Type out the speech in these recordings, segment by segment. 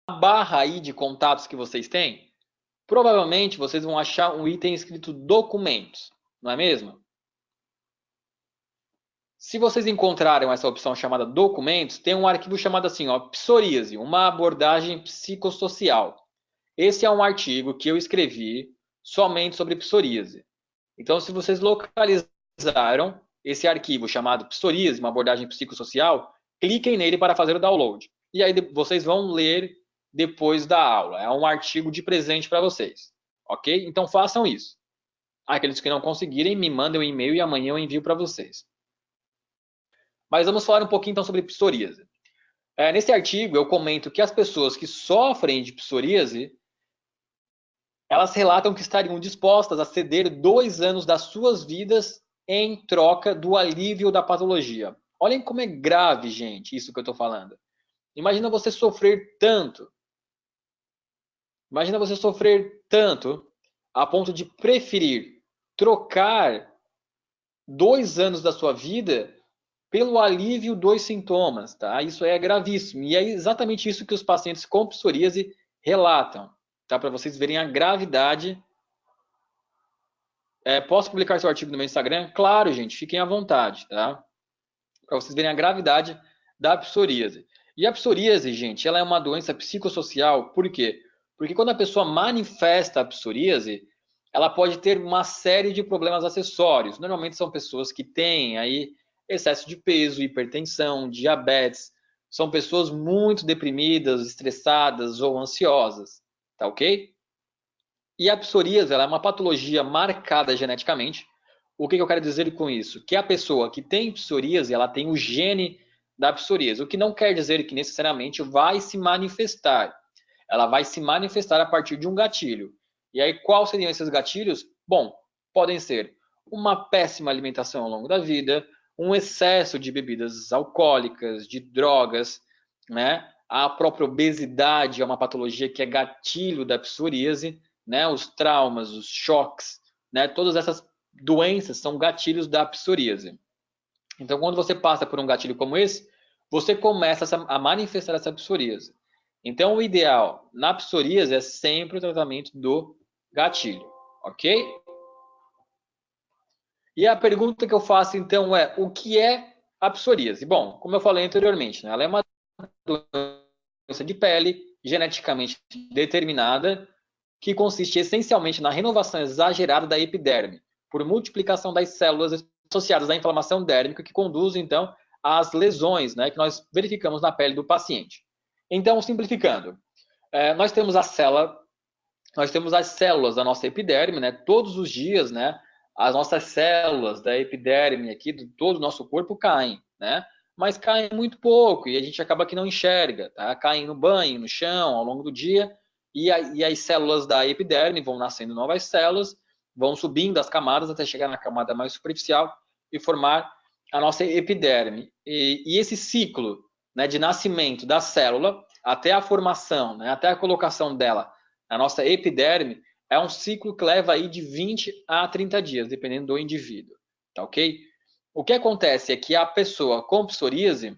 barra aí de contatos que vocês têm, provavelmente vocês vão achar um item escrito documentos, não é mesmo? Se vocês encontraram essa opção chamada documentos, tem um arquivo chamado assim, ó, psoríase, uma abordagem psicossocial. Esse é um artigo que eu escrevi somente sobre psoríase. Então, se vocês localizaram esse arquivo chamado psoríase, uma abordagem psicossocial, cliquem nele para fazer o download. E aí vocês vão ler depois da aula. É um artigo de presente para vocês. Ok? Então façam isso. Aqueles que não conseguirem, me mandem um e-mail e amanhã eu envio para vocês. Mas vamos falar um pouquinho então sobre psoríase. Nesse artigo eu comento que as pessoas que sofrem de psoríase, elas relatam que estariam dispostas a ceder 2 anos das suas vidas em troca do alívio da patologia. Olhem como é grave, gente, isso que eu estou falando. Imagina você sofrer tanto. Imagina você sofrer tanto a ponto de preferir trocar 2 anos da sua vida pelo alívio dos sintomas, tá? Isso é gravíssimo. E é exatamente isso que os pacientes com psoríase relatam, tá? Para vocês verem a gravidade. Posso publicar seu artigo no meu Instagram? Claro, gente, fiquem à vontade, tá? Para vocês verem a gravidade da psoríase. E a psoríase, gente, ela é uma doença psicossocial, por quê? Porque quando a pessoa manifesta a psoríase, ela pode ter uma série de problemas acessórios. Normalmente são pessoas que têm aí excesso de peso, hipertensão, diabetes. São pessoas muito deprimidas, estressadas ou ansiosas, tá ok? E a psoríase, ela é uma patologia marcada geneticamente. O que eu quero dizer com isso? Que a pessoa que tem psoríase, ela tem o gene da psoríase, o que não quer dizer que necessariamente vai se manifestar. Ela vai se manifestar a partir de um gatilho. E aí, quais seriam esses gatilhos? Bom, podem ser uma péssima alimentação ao longo da vida, um excesso de bebidas alcoólicas, de drogas, né? A própria obesidade é uma patologia que é gatilho da psoríase, né? Os traumas, os choques, né? Todas essas doenças são gatilhos da psoríase. Então, quando você passa por um gatilho como esse, você começa a manifestar essa psoríase. Então, o ideal na psoríase é sempre o tratamento do gatilho, ok? E a pergunta que eu faço, então, é o que é a psoríase? Bom, como eu falei anteriormente, né, ela é uma doença de pele geneticamente determinada que consiste essencialmente na renovação exagerada da epiderme, por multiplicação das células associadas à inflamação dérmica, que conduz, então, às lesões, né, que nós verificamos na pele do paciente. Então, simplificando, nós temos a célula, nós temos as células da nossa epiderme, né, todos os dias, né, as nossas células da epiderme aqui, de todo o nosso corpo caem, né, mas caem muito pouco e a gente acaba que não enxerga, tá? Caem no banho, no chão, ao longo do dia, e as células da epiderme vão nascendo novas células, vão subindo as camadas até chegar na camada mais superficial e formar a nossa epiderme. E esse ciclo, né, de nascimento da célula até a formação, né, até a colocação dela na nossa epiderme, é um ciclo que leva aí de 20 a 30 dias, dependendo do indivíduo, tá ok? O que acontece é que a pessoa com psoríase,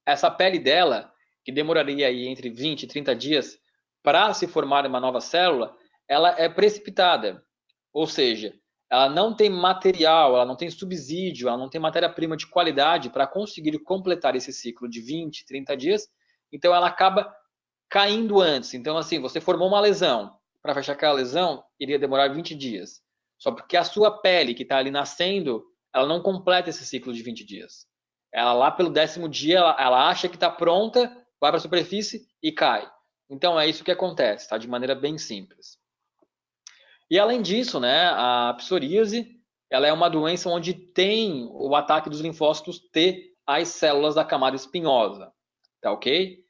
essa pele dela, que demoraria aí entre 20 e 30 dias para se formar uma nova célula, ela é precipitada. Ou seja, ela não tem material, ela não tem subsídio, ela não tem matéria-prima de qualidade para conseguir completar esse ciclo de 20, 30 dias. Então ela acaba caindo antes. Então, assim, você formou uma lesão. Para fechar aquela lesão, iria demorar 20 dias. Só porque a sua pele, que está ali nascendo, ela não completa esse ciclo de 20 dias. Ela lá pelo 10º dia, ela acha que está pronta, vai para a superfície e cai. Então é isso que acontece, tá? De maneira bem simples. E além disso, né, a psoríase, ela é uma doença onde tem o ataque dos linfócitos T às células da camada espinhosa, tá ok?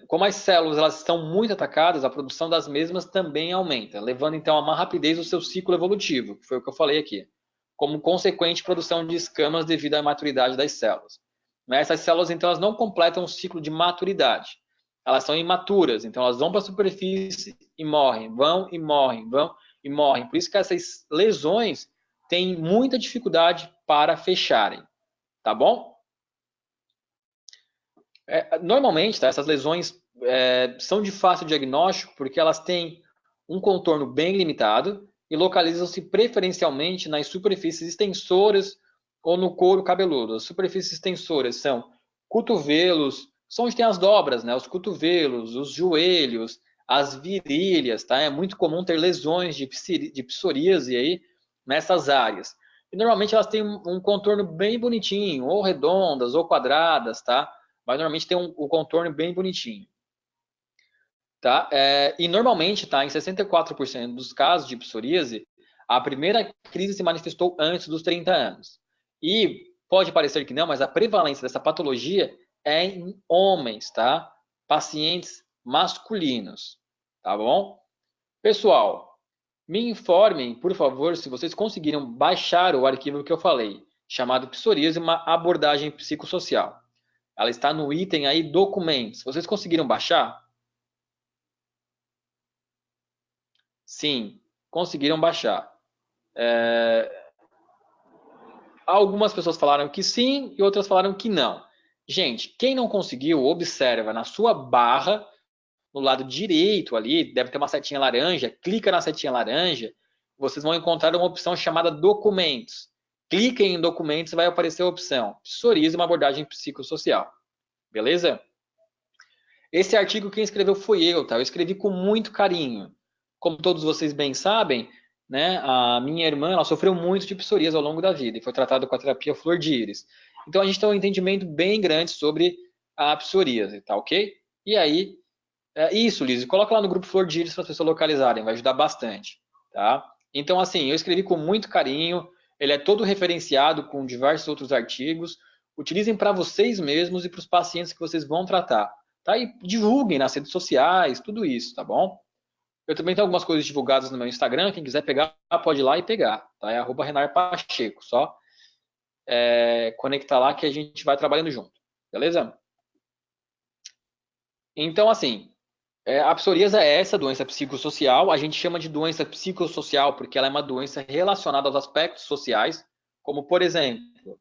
Como as células elas estão muito atacadas, a produção das mesmas também aumenta, levando então a uma rapidez do seu ciclo evolutivo, que foi o que eu falei aqui, como consequente produção de escamas devido à maturidade das células. Essas células então elas não completam o ciclo de maturidade, elas são imaturas, então elas vão para a superfície e morrem, vão e morrem, vão e morrem. Por isso que essas lesões têm muita dificuldade para fecharem, tá bom? Normalmente, tá, essas lesões são de fácil diagnóstico porque elas têm um contorno bem limitado e localizam-se preferencialmente nas superfícies extensoras ou no couro cabeludo. As superfícies extensoras são cotovelos, são onde tem as dobras, né? Os cotovelos, os joelhos, as virilhas, tá? É muito comum ter lesões de psoríase aí nessas áreas. E normalmente elas têm um contorno bem bonitinho, ou redondas ou quadradas, tá? Mas normalmente tem um contorno bem bonitinho. Tá? E normalmente, tá, em 64% dos casos de psoríase, a primeira crise se manifestou antes dos 30 anos. E pode parecer que não, mas a prevalência dessa patologia é em homens, tá? Pacientes masculinos, tá bom? Pessoal, me informem, por favor, se vocês conseguiram baixar o arquivo que eu falei, chamado Psoríase, uma abordagem psicossocial. Ela está no item aí documentos. Vocês conseguiram baixar? Sim, conseguiram baixar. Algumas pessoas falaram que sim e outras falaram que não. Gente, quem não conseguiu, observa na sua barra, no lado direito ali, deve ter uma setinha laranja, clica na setinha laranja, vocês vão encontrar uma opção chamada documentos. Cliquem em documentos e vai aparecer a opção psoríase, uma abordagem psicossocial. Beleza? Esse artigo quem escreveu foi eu, tá? Eu escrevi com muito carinho. Como todos vocês bem sabem, né, a minha irmã ela sofreu muito de psoríase ao longo da vida e foi tratada com a terapia flor de íris. Então a gente tem um entendimento bem grande sobre a psoríase, tá ok? E aí, isso, Liz, coloca lá no grupo Flor de Íris para as pessoas localizarem, vai ajudar bastante, tá? Então, assim, eu escrevi com muito carinho, ele é todo referenciado com diversos outros artigos. Utilizem para vocês mesmos e para os pacientes que vocês vão tratar, tá? E divulguem nas redes sociais, tudo isso, tá bom? Eu também tenho algumas coisas divulgadas no meu Instagram, quem quiser pegar, pode ir lá e pegar, tá? É @renarpacheco, só conectar lá que a gente vai trabalhando junto, beleza? Então, assim, a psoríase é essa doença psicossocial, a gente chama de doença psicossocial porque ela é uma doença relacionada aos aspectos sociais, como por exemplo,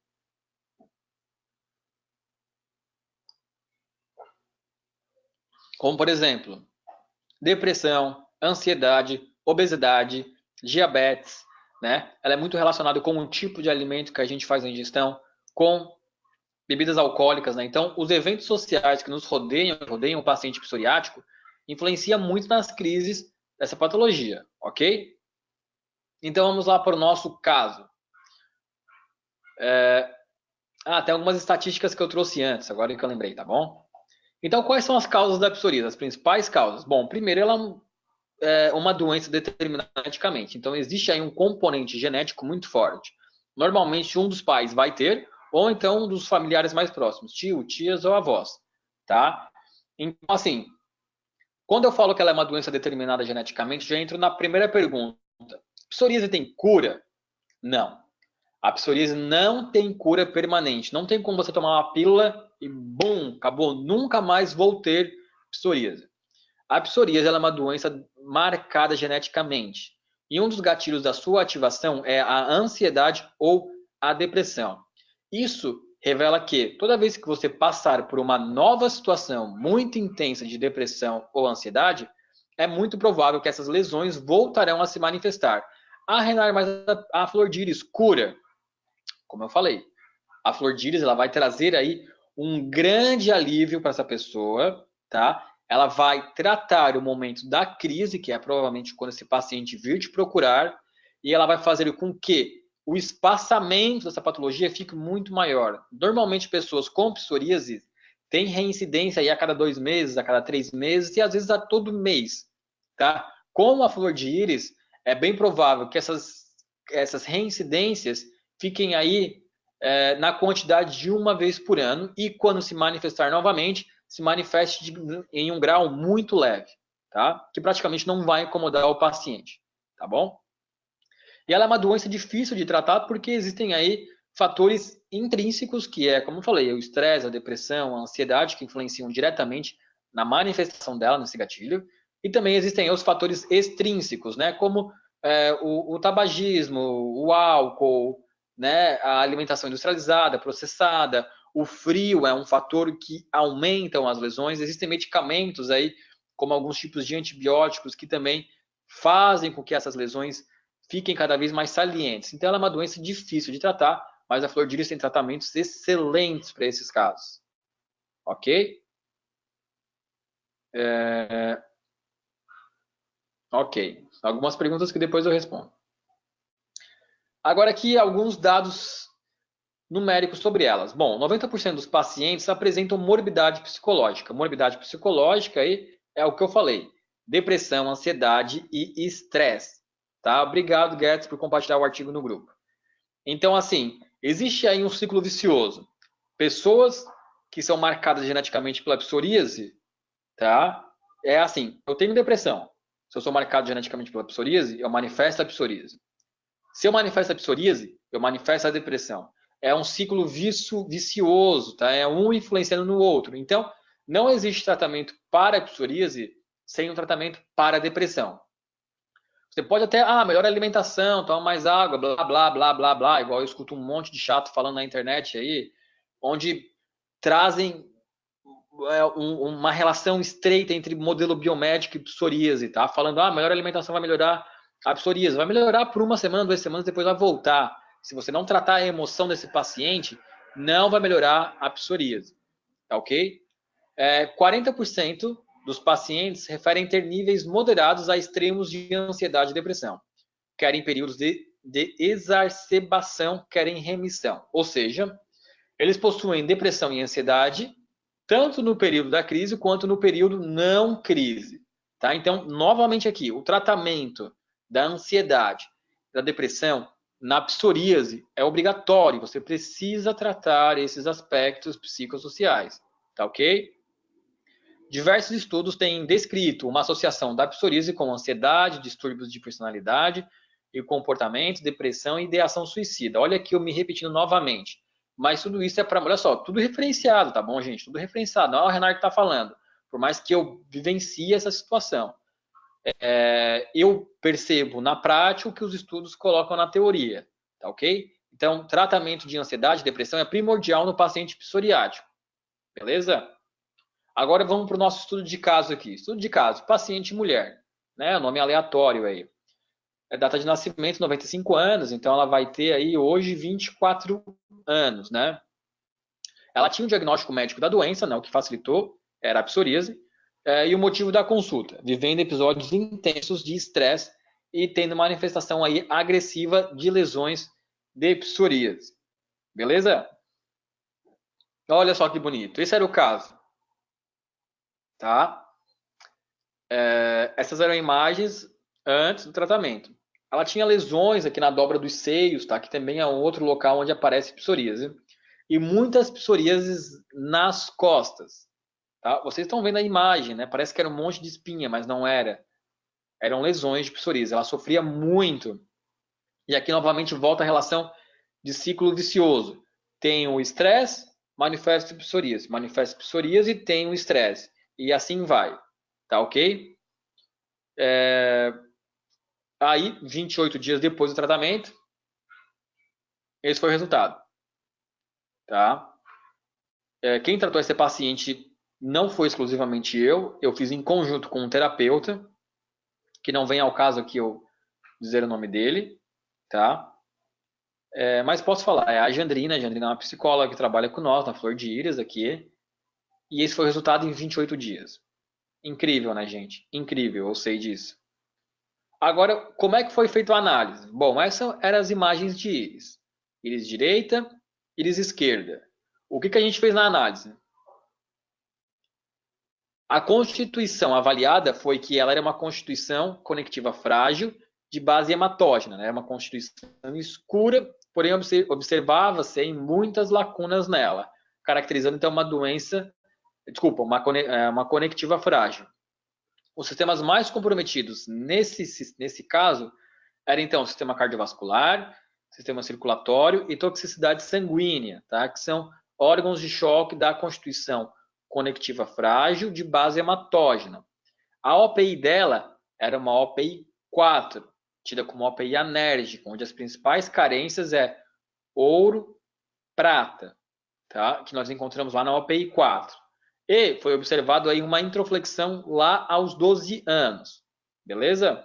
depressão, ansiedade, obesidade, diabetes, né? Ela é muito relacionada com o tipo de alimento que a gente faz na ingestão, com bebidas alcoólicas, né? Então, os eventos sociais que nos rodeiam o paciente psoriático, influencia muito nas crises dessa patologia, ok? Então, vamos lá para o nosso caso. Tem algumas estatísticas que eu trouxe antes, agora que eu lembrei, tá bom? Então, quais são as causas da psoríase, as principais causas? Bom, primeiro, ela é uma doença determinada geneticamente. Então, existe aí um componente genético muito forte. Normalmente, um dos pais vai ter, ou então um dos familiares mais próximos, tio, tias ou avós, tá? Então, assim, quando eu falo que ela é uma doença determinada geneticamente, já entro na primeira pergunta. Psoríase tem cura? Não. A psoríase não tem cura permanente. Não tem como você tomar uma pílula e bum, acabou. Nunca mais vou ter psoríase. A psoríase ela é uma doença marcada geneticamente. E um dos gatilhos da sua ativação é a ansiedade ou a depressão. Isso revela que toda vez que você passar por uma nova situação muito intensa de depressão ou ansiedade, é muito provável que essas lesões voltarão a se manifestar. Renar, mas a flor de íris cura? Como eu falei, a flor de íris ela vai trazer aí um grande alívio para essa pessoa, tá? Ela vai tratar o momento da crise, que é provavelmente quando esse paciente vir te procurar, e ela vai fazer com que o espaçamento dessa patologia fique muito maior. Normalmente, pessoas com psoríase têm reincidência aí a cada 2 meses, a cada 3 meses e às vezes a todo mês, tá? Com a flor de íris, é bem provável que essas reincidências fiquem aí na quantidade de uma vez por ano e quando se manifestar novamente, se manifeste em um grau muito leve, tá? Que praticamente não vai incomodar o paciente, tá bom? E ela é uma doença difícil de tratar porque existem aí fatores intrínsecos, que é, como eu falei, o estresse, a depressão, a ansiedade, que influenciam diretamente na manifestação dela, nesse gatilho. E também existem os fatores extrínsecos, né? Como o tabagismo, o álcool, né? A alimentação industrializada, processada, o frio é um fator que aumenta as lesões. Existem medicamentos aí, como alguns tipos de antibióticos, que também fazem com que essas lesões fiquem cada vez mais salientes. Então, ela é uma doença difícil de tratar, mas a flor de íris tem tratamentos excelentes para esses casos. Ok? Ok. Algumas perguntas que depois eu respondo. Agora aqui alguns dados numéricos sobre elas. Bom, 90% dos pacientes apresentam morbidade psicológica. Morbidade psicológica aí é o que eu falei. Depressão, ansiedade e estresse. Tá? Obrigado, Guedes, por compartilhar o artigo no grupo. Então, assim, existe aí um ciclo vicioso. Pessoas que são marcadas geneticamente pela psoríase, tá? É assim, eu tenho depressão. Se eu sou marcado geneticamente pela psoríase, eu manifesto a psoríase. Se eu manifesto a psoríase, eu manifesto a depressão. É um ciclo vicioso, tá? É um influenciando no outro. Então, não existe tratamento para a psoríase sem um tratamento para a depressão. Você pode até, melhora a alimentação, toma mais água, blá, blá, blá, blá, blá, igual eu escuto um monte de chato falando na internet aí, onde trazem uma relação estreita entre modelo biomédico e psoríase, tá? Falando, melhor alimentação vai melhorar a psoríase. Vai melhorar por 1 semana, 2 semanas, depois vai voltar. Se você não tratar a emoção desse paciente, não vai melhorar a psoríase, tá ok? 40% dos pacientes referem ter níveis moderados a extremos de ansiedade e depressão. Querem períodos de exacerbação, querem remissão. Ou seja, eles possuem depressão e ansiedade tanto no período da crise quanto no período não crise. Tá? Então, novamente aqui, o tratamento da ansiedade, da depressão, na psoríase é obrigatório. Você precisa tratar esses aspectos psicossociais. Tá ok? Diversos estudos têm descrito uma associação da psoríase com ansiedade, distúrbios de personalidade e comportamento, depressão e ideação suicida. Olha aqui eu me repetindo novamente. Mas tudo isso é para, olha só, tudo referenciado, tá bom, gente? Tudo referenciado. Não é o Renato que está falando. Por mais que eu vivencie essa situação. Eu percebo na prática o que os estudos colocam na teoria, tá ok? Então, tratamento de ansiedade e depressão é primordial no paciente psoriático. Beleza? Agora vamos para o nosso estudo de caso aqui. Estudo de caso, paciente mulher, né? Nome aleatório aí. Data de nascimento, 95 anos, então ela vai ter aí hoje 24 anos, né? Ela tinha um diagnóstico médico da doença, né? O que facilitou era a psoríase. E o motivo da consulta, vivendo episódios intensos de estresse e tendo manifestação aí agressiva de lesões de psoríase. Beleza? Olha só que bonito. Esse era o caso. Tá? Essas eram imagens antes do tratamento. Ela tinha lesões aqui na dobra dos seios, tá? Que também é um outro local onde aparece psoríase. E muitas psoríases nas costas. Tá? Vocês estão vendo a imagem, né? Parece que era um monte de espinha, mas não era. Eram lesões de psoríase. Ela sofria muito. E aqui novamente volta a relação de ciclo vicioso. Tem o estresse, manifesta psoríase. Manifesta psoríase, tem o estresse. E assim vai. Tá ok? Aí, 28 dias depois do tratamento, esse foi o resultado. Tá? Quem tratou esse paciente não foi exclusivamente eu fiz em conjunto com um terapeuta, que não vem ao caso aqui eu dizer o nome dele, tá? Mas posso falar, é a Jandrina é uma psicóloga que trabalha com nós na Flor de Íris aqui, e esse foi o resultado em 28 dias. Incrível, né, gente? Incrível, eu sei disso. Agora, como é que foi feita a análise? Bom, essas eram as imagens de íris. Íris direita, íris esquerda. O que a gente fez na análise? A constituição avaliada foi que ela era uma constituição conectiva frágil de base hematógena, né? Uma constituição escura, porém observava-se em muitas lacunas nela, caracterizando então uma doença, uma conectiva frágil. Os sistemas mais comprometidos nesse caso eram então o sistema cardiovascular, sistema circulatório e toxicidade sanguínea, tá? Que são órgãos de choque da constituição conectiva frágil de base hematógena. A OPI dela era uma OPI 4, tida como OPI anérgica, onde as principais carências é ouro, prata, tá? Que nós encontramos lá na OPI 4. E foi observado aí uma introflexão lá aos 12 anos, beleza?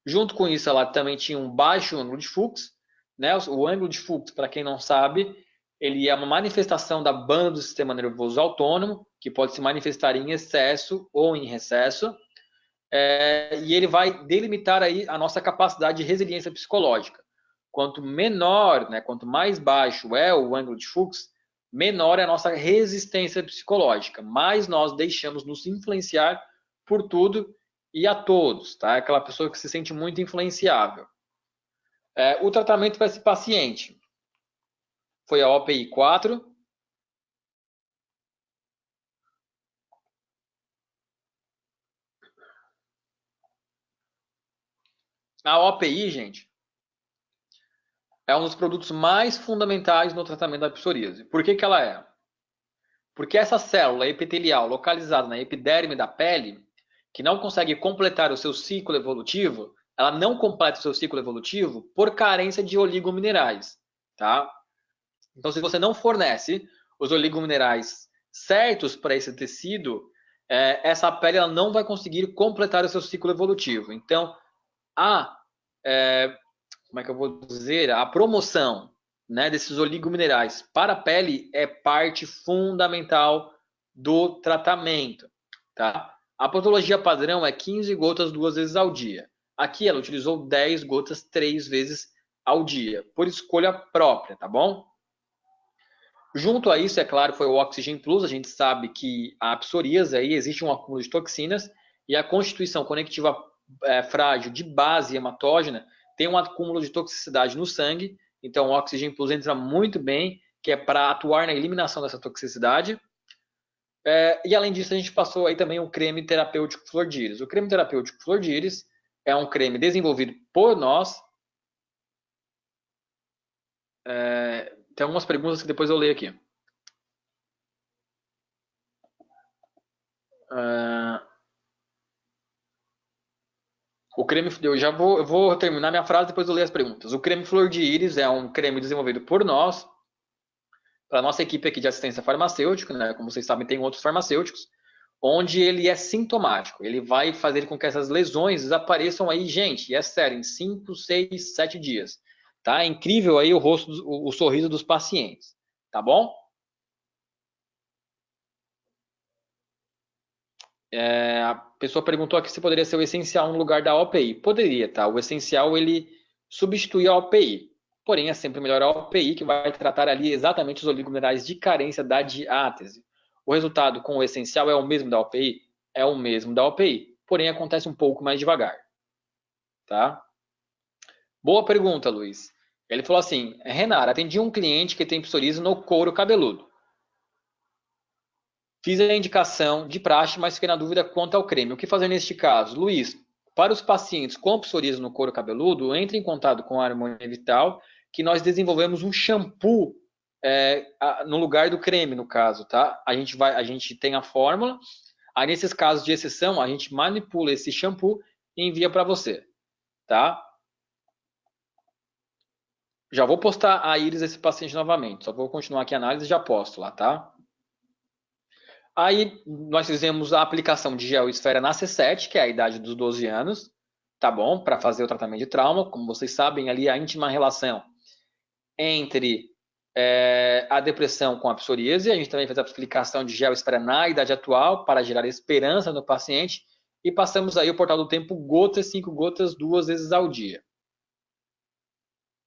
Junto com isso, ela também tinha um baixo ângulo de Fuchs, né? O ângulo de Fuchs, para quem não sabe, ele é uma manifestação da banda do sistema nervoso autônomo, que pode se manifestar em excesso ou em recesso, e ele vai delimitar aí a nossa capacidade de resiliência psicológica. Quanto menor, né, quanto mais baixo é o ângulo de Fuchs, menor é a nossa resistência psicológica, mais nós deixamos nos influenciar por tudo e a todos, tá? Aquela pessoa que se sente muito influenciável. O tratamento para esse paciente foi a OPI 4. A OPI, gente, é um dos produtos mais fundamentais no tratamento da psoríase. Por que ela é? Porque essa célula epitelial localizada na epiderme da pele, que não consegue completar o seu ciclo evolutivo, ela não completa o seu ciclo evolutivo por carência de oligominerais, tá? Então, se você não fornece os oligominerais certos para esse tecido, essa pele ela não vai conseguir completar o seu ciclo evolutivo. Então, como é que eu vou dizer? A promoção, né, desses oligominerais para a pele é parte fundamental do tratamento, tá? A patologia padrão é 15 gotas 2 vezes ao dia. Aqui ela utilizou 10 gotas 3 vezes ao dia, por escolha própria, tá bom? Junto a isso, é claro, foi o Oxygen Plus. A gente sabe que a psoríase aí existe um acúmulo de toxinas e a constituição conectiva frágil de base hematógena tem um acúmulo de toxicidade no sangue. Então, o Oxygen Plus entra muito bem, que é para atuar na eliminação dessa toxicidade. E além disso, a gente passou aí também o creme terapêutico Flor de Íris. O creme terapêutico Flor de Íris é um creme desenvolvido por nós. Tem algumas perguntas que depois eu leio aqui. O creme, eu vou terminar minha frase, depois eu leio as perguntas. O creme Flor de Íris é um creme desenvolvido por nós, para a nossa equipe aqui de assistência farmacêutica, né? Como vocês sabem, tem outros farmacêuticos, onde ele é sintomático. Ele vai fazer com que essas lesões desapareçam aí, gente, é sério, em 5, 6, 7 dias. Tá? É incrível aí o rosto, o sorriso dos pacientes. Tá bom? A pessoa perguntou aqui se poderia ser o essencial no lugar da OPI. Poderia, tá? O essencial, ele substitui a OPI. Porém, é sempre melhor a OPI, que vai tratar ali exatamente os oligominerais de carência da diátese. O resultado com o essencial é o mesmo da OPI? É o mesmo da OPI. Porém, acontece um pouco mais devagar. Tá? Boa pergunta, Luiz. Ele falou assim, Renata, atendi um cliente que tem psoríase no couro cabeludo. Fiz a indicação de praxe, mas fiquei na dúvida quanto ao creme. O que fazer neste caso? Luiz, para os pacientes com psoríase no couro cabeludo, entre em contato com a Harmonia Vital, que nós desenvolvemos um shampoo no lugar do creme, no caso, tá? A gente tem a fórmula, aí nesses casos de exceção, a gente manipula esse shampoo e envia para você, tá? Já vou postar a íris desse paciente novamente, só vou continuar aqui a análise e já posto lá, tá? Aí nós fizemos a aplicação de gel esfera na C7, que é a idade dos 12 anos, tá bom? Para fazer o tratamento de trauma. Como vocês sabem, ali a íntima relação entre a depressão com a psoríase. A gente também fez a aplicação de gel esfera na idade atual para gerar esperança no paciente. E passamos aí o portal do tempo gotas, 5 gotas, 2 vezes ao dia.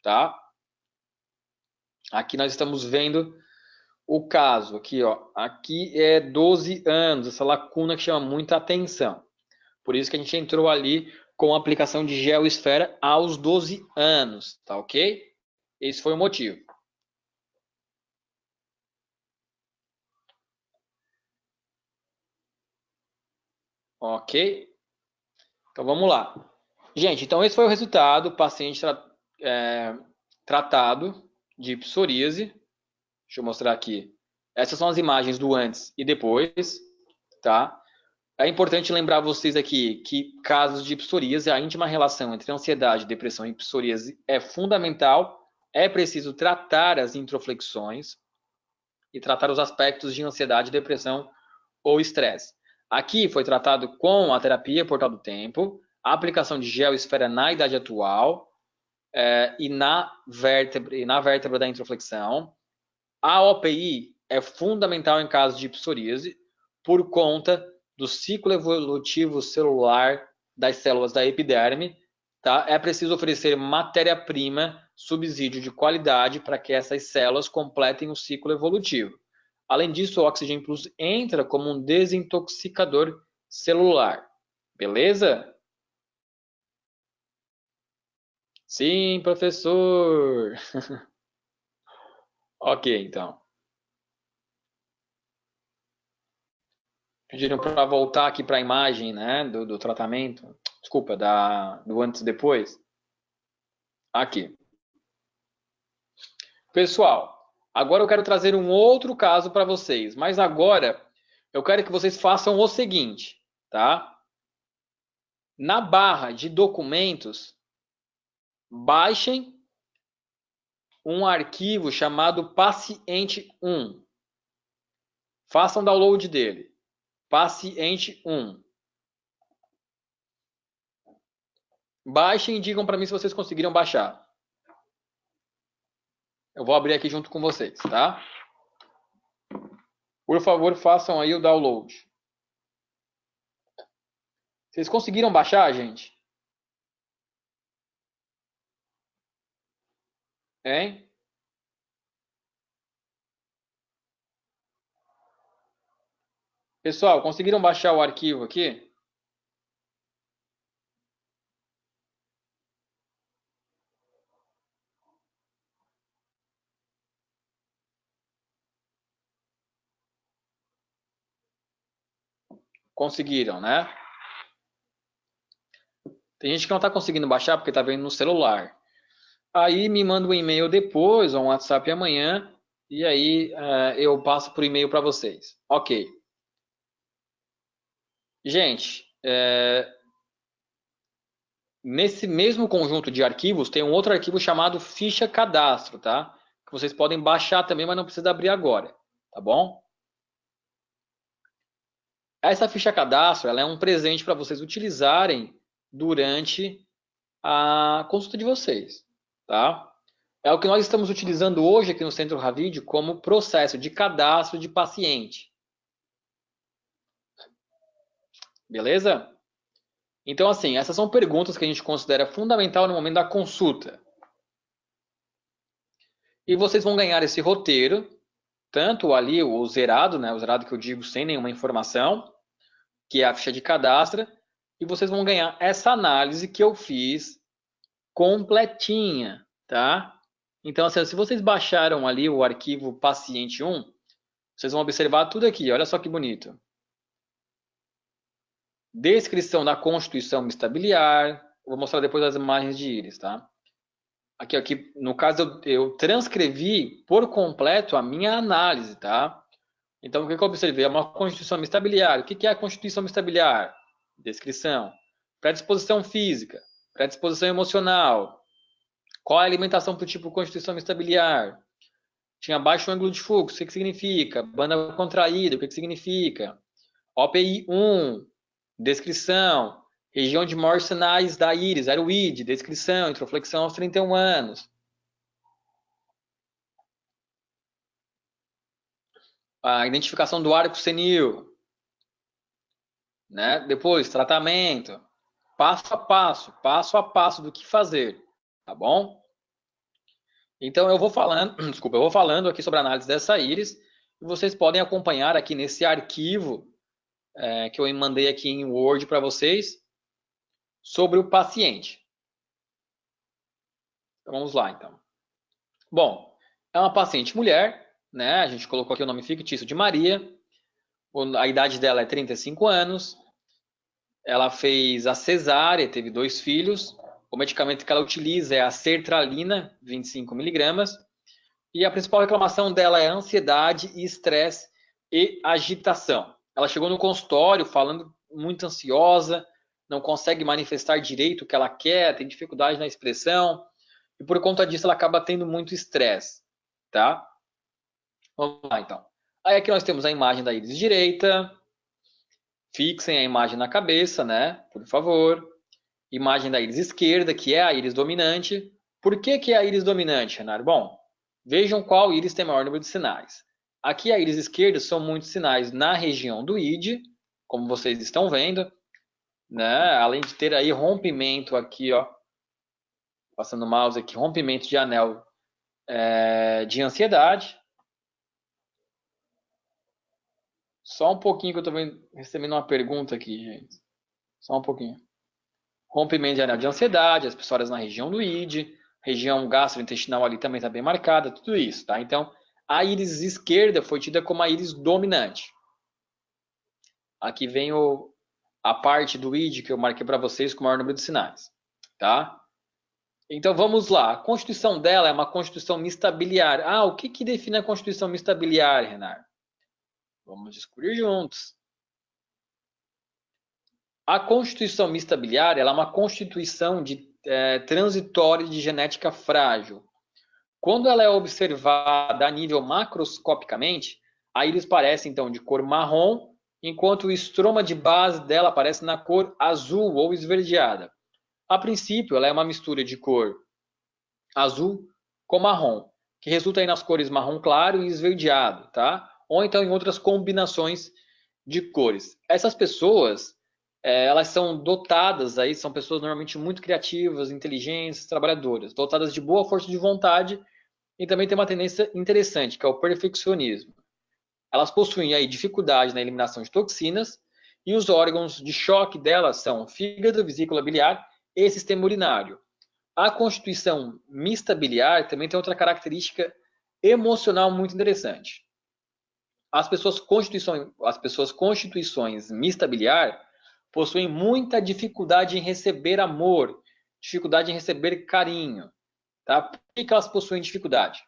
Tá? Aqui nós estamos vendo o caso aqui, ó, aqui é 12 anos, essa lacuna que chama muita atenção. Por isso que a gente entrou ali com a aplicação de gel esfera aos 12 anos, tá ok? Esse foi o motivo. Ok? Então vamos lá. Gente, então esse foi o resultado, paciente tratado de psoríase. Deixa eu mostrar aqui. Essas são as imagens do antes e depois, tá? É importante lembrar vocês aqui que casos de psoríase, a íntima relação entre ansiedade, depressão e psoríase é fundamental. É preciso tratar as introflexões. e tratar os aspectos de ansiedade, depressão ou estresse. Aqui foi tratado com a terapia Portal do Tempo, a aplicação de gel esfera na idade atual e na vértebra da introflexão. A OPI é fundamental em casos de psoríase por conta do ciclo evolutivo celular das células da epiderme. Tá? É preciso oferecer matéria-prima, subsídio de qualidade para que essas células completem o ciclo evolutivo. Além disso, o Oxygen Plus entra como um desintoxicador celular. Beleza? Sim, professor. Ok, então. Pediram para voltar aqui para a imagem, né, do tratamento. Desculpa, do antes e depois. Aqui. Pessoal, agora eu quero trazer um outro caso para vocês, mas agora eu quero que vocês façam o seguinte, tá? Na barra de documentos, baixem um arquivo chamado paciente 1. Façam download dele. Paciente 1. Baixem e digam para mim se vocês conseguiram baixar. Eu vou abrir aqui junto com vocês, tá? Por favor, façam aí o download. Vocês conseguiram baixar, gente? Hein? Pessoal, conseguiram baixar o arquivo aqui? Conseguiram, né? Tem gente que não está conseguindo baixar porque está vendo no celular. Aí me manda um e-mail depois, ou um WhatsApp amanhã, e aí eu passo por e-mail para vocês. Ok. Gente, nesse mesmo conjunto de arquivos, tem um outro arquivo chamado ficha cadastro, tá? Que vocês podem baixar também, mas não precisa abrir agora, tá bom? Essa ficha cadastro, ela é um presente para vocês utilizarem durante a consulta de vocês, tá? É o que nós estamos utilizando hoje aqui no Centro Ravid como processo de cadastro de paciente. Beleza? Então, assim, essas são perguntas que a gente considera fundamental no momento da consulta. E vocês vão ganhar esse roteiro, tanto ali o zerado, né? O zerado que eu digo sem nenhuma informação, que é a ficha de cadastro, e vocês vão ganhar essa análise que eu fiz completinha, tá? Então, assim, se vocês baixaram ali o arquivo paciente 1, vocês vão observar tudo aqui, olha só que bonito. Descrição da constituição estabiliar. Vou mostrar depois as imagens de íris, tá? Aqui, no caso, eu transcrevi por completo a minha análise, tá? Então, o que eu observei? É uma constituição estabiliar. O que é a constituição estabiliar? Descrição. Predisposição física. Predisposição emocional. Qual é a alimentação para o tipo de constituição estabiliar? Tinha baixo ângulo de fluxo. O que significa? Banda contraída. O que significa? OPI 1. Descrição. Região de maiores sinais da íris, era o ID, descrição, introflexão aos 31 anos. A identificação do arco senil. Né? Depois, tratamento. Passo a passo do que fazer. Tá bom? Então, eu vou falando, desculpa, eu vou falando aqui sobre a análise dessa íris. E vocês podem acompanhar aqui nesse arquivo que eu mandei aqui em Word para vocês sobre o paciente. Então, vamos lá, então. Bom, é uma paciente mulher, né? A gente colocou aqui o nome fictício de Maria. A idade dela é 35 anos. Ela fez a cesárea, teve 2 filhos. O medicamento que ela utiliza é a sertralina, 25 miligramas. E a principal reclamação dela é ansiedade, estresse e agitação. Ela chegou no consultório falando muito ansiosa, não consegue manifestar direito o que ela quer, tem dificuldade na expressão. E por conta disso ela acaba tendo muito estresse, tá? Vamos lá, então. Aí aqui nós temos a imagem da íris direita. Fixem a imagem na cabeça, né? Por favor. Imagem da íris esquerda, que é a íris dominante. Por que é a íris dominante, Renato? Bom, vejam qual íris tem maior número de sinais. Aqui a íris esquerda são muitos sinais na região do id, como vocês estão vendo, né? Além de ter aí rompimento aqui, ó, passando o mouse aqui, rompimento de anel de ansiedade. Só um pouquinho que eu estou recebendo uma pergunta aqui, gente. Só um pouquinho. Rompimento de anel de ansiedade, as pessoas na região do id, região gastrointestinal ali também está bem marcada, tudo isso, tá? Então, a íris esquerda foi tida como a íris dominante. Aqui vem a parte do id que eu marquei para vocês com o maior número de sinais, tá? Então, vamos lá. A constituição dela é uma constituição mista biliar. Ah, o que define a constituição mista biliar, Renato? Vamos descobrir juntos. A constituição mista biliar ela é uma constituição transitória de genética frágil. Quando ela é observada a nível macroscopicamente, a íris parece então de cor marrom, enquanto o estroma de base dela aparece na cor azul ou esverdeada. A princípio, ela é uma mistura de cor azul com marrom, que resulta aí nas cores marrom claro e esverdeado, tá? Ou então em outras combinações de cores. Essas pessoas, elas são dotadas aí, são pessoas normalmente muito criativas, inteligentes, trabalhadoras, dotadas de boa força de vontade e também tem uma tendência interessante, que é o perfeccionismo. Elas possuem aí dificuldade na eliminação de toxinas e os órgãos de choque delas são fígado, vesícula biliar e sistema urinário. A constituição mista biliar também tem outra característica emocional muito interessante. As pessoas constituições mista biliar possuem muita dificuldade em receber amor, dificuldade em receber carinho. Tá? Por que elas possuem dificuldade?